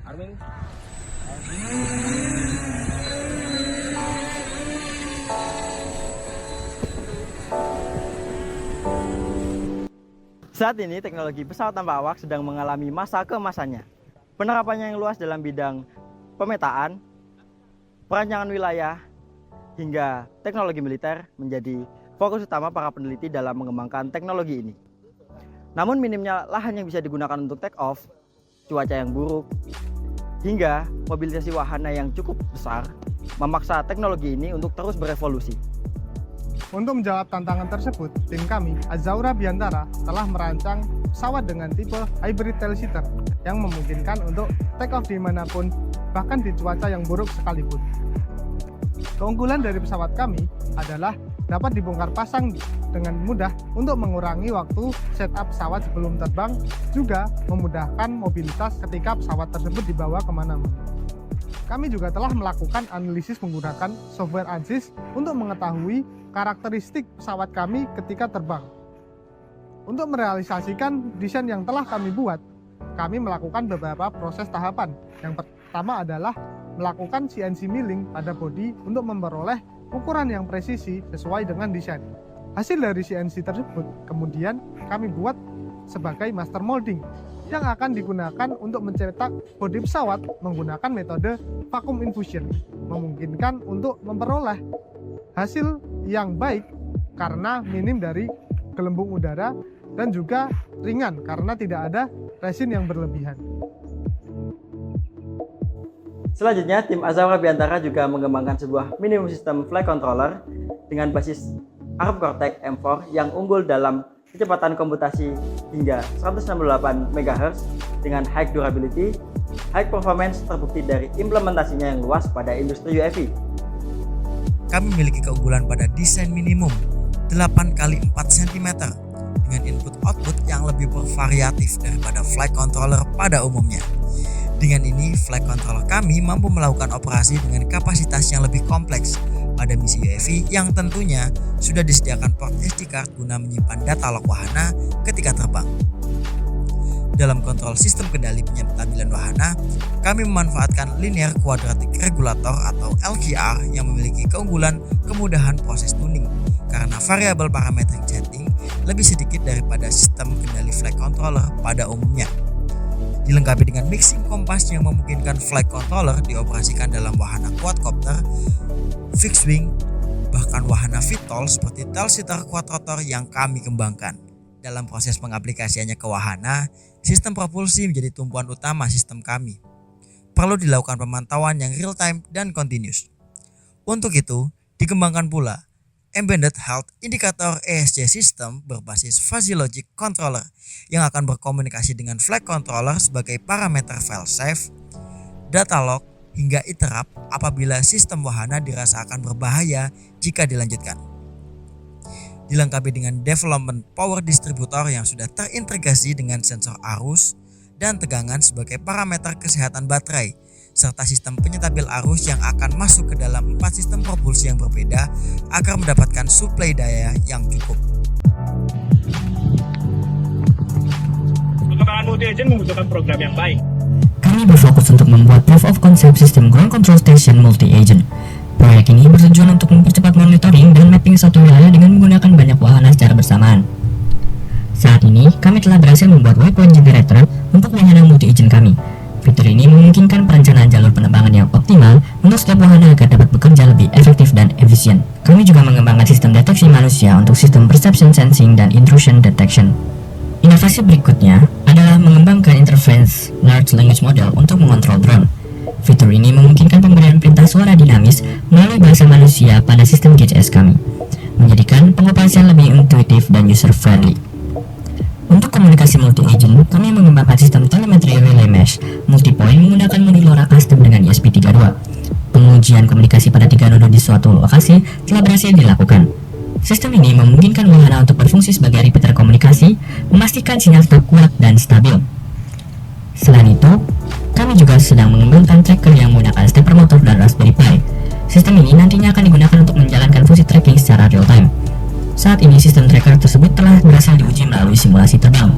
Armin. Saat ini teknologi pesawat tanpa awak sedang mengalami masa keemasannya. Penerapannya yang luas dalam bidang pemetaan, perancangan wilayah, hingga teknologi militer menjadi fokus utama para peneliti dalam mengembangkan teknologi ini. Namun minimnya lahan yang bisa digunakan untuk take off, cuaca yang buruk, hingga mobilisasi wahana yang cukup besar memaksa teknologi ini untuk terus berevolusi. Untuk menjawab tantangan tersebut, tim kami, Azaura Biantara, telah merancang pesawat dengan tipe hybrid tail-seater yang memungkinkan untuk take off dimanapun, bahkan di cuaca yang buruk sekalipun. Keunggulan dari pesawat kami adalah dapat dibongkar pasang dengan mudah untuk mengurangi waktu setup pesawat sebelum terbang, juga memudahkan mobilitas ketika pesawat tersebut dibawa kemana-mana. Kami juga telah melakukan analisis menggunakan software ANSYS untuk mengetahui karakteristik pesawat kami ketika terbang. Untuk merealisasikan desain yang telah kami buat, kami melakukan beberapa proses tahapan. Yang pertama adalah melakukan CNC milling pada bodi untuk memperoleh ukuran yang presisi sesuai dengan desain. Hasil dari CNC tersebut kemudian kami buat sebagai master molding yang akan digunakan untuk mencetak bodi pesawat menggunakan metode vacuum infusion, memungkinkan untuk memperoleh hasil yang baik karena minim dari gelembung udara dan juga ringan karena tidak ada resin yang berlebihan. Selanjutnya, tim Azaura Biantara juga mengembangkan sebuah minimum system flight controller dengan basis ARM Cortex M4 yang unggul dalam kecepatan komputasi hingga 168 MHz dengan high durability, high performance terbukti dari implementasinya yang luas pada industri UAV. Kami memiliki keunggulan pada desain minimum 8x4 cm dengan input-output yang lebih bervariatif daripada flight controller pada umumnya. Dengan ini, flight controller kami mampu melakukan operasi dengan kapasitas yang lebih kompleks pada misi UAV yang tentunya sudah disediakan port SD card guna menyimpan data log wahana ketika terbang. Dalam kontrol sistem kendali penstabilan wahana, kami memanfaatkan linear quadratic regulator atau LQR yang memiliki keunggulan kemudahan proses tuning karena variabel parametric setting lebih sedikit daripada sistem kendali flight controller pada umumnya. Dilengkapi dengan mixing kompas yang memungkinkan flight controller dioperasikan dalam wahana quadcopter, fixed wing, bahkan wahana VTOL seperti tail-seater quadrotor yang kami kembangkan. Dalam proses pengaplikasiannya ke wahana, sistem propulsi menjadi tumpuan utama sistem kami. Perlu dilakukan pemantauan yang real time dan continuous. Untuk itu, dikembangkan pula Embedded Health Indicator ESC System berbasis Fuzzy Logic Controller yang akan berkomunikasi dengan flight controller sebagai parameter file save, data log, hingga interrupt apabila sistem wahana dirasa akan berbahaya jika dilanjutkan. Dilengkapi dengan development power distributor yang sudah terintegrasi dengan sensor arus dan tegangan sebagai parameter kesehatan baterai, serta sistem penyetabil arus yang akan masuk ke dalam 4 sistem propulsi yang berbeda agar mendapatkan suplai daya yang cukup. Pengembangan multi-agent membutuhkan program yang baik. Kami berfokus untuk membuat proof of concept sistem ground control station multi-agent. Proyek ini bertujuan untuk mempercepat monitoring dan mapping satu wilayah dengan menggunakan banyak wahana secara bersamaan. Saat ini, kami telah berhasil membuat waypoint generator untuk wahana multi-agent kami. Fitur ini memungkinkan perencanaan jalur penerbangan yang optimal untuk setiap wahana agar dapat bekerja lebih efektif dan efisien. Kami juga mengembangkan sistem deteksi manusia untuk sistem perception sensing dan intrusion detection. Inovasi berikutnya adalah mengembangkan interference large language model untuk mengontrol drone. Fitur ini memungkinkan pemberian perintah suara dinamis melalui bahasa manusia pada sistem GCS kami, menjadikan pengoperasian lebih intuitif dan user friendly. Untuk komunikasi multi-agent, kami mengembangkan sistem telemetry relay mesh multipoint menggunakan modi LoRa custom dengan ESP32. Pengujian komunikasi pada 3 nodo di suatu lokasi telah berhasil dilakukan. Sistem ini memungkinkan wahana untuk berfungsi sebagai repeater komunikasi, memastikan sinyal tetap kuat dan stabil. Selain itu, kami juga sedang mengembangkan tracker yang menggunakan stepper motor dan Raspberry Pi. Sistem ini nantinya akan digunakan untuk menjalankan fungsi tracking secara real time. Saat ini sistem tracker tersebut telah berhasil diuji melalui simulasi terbang.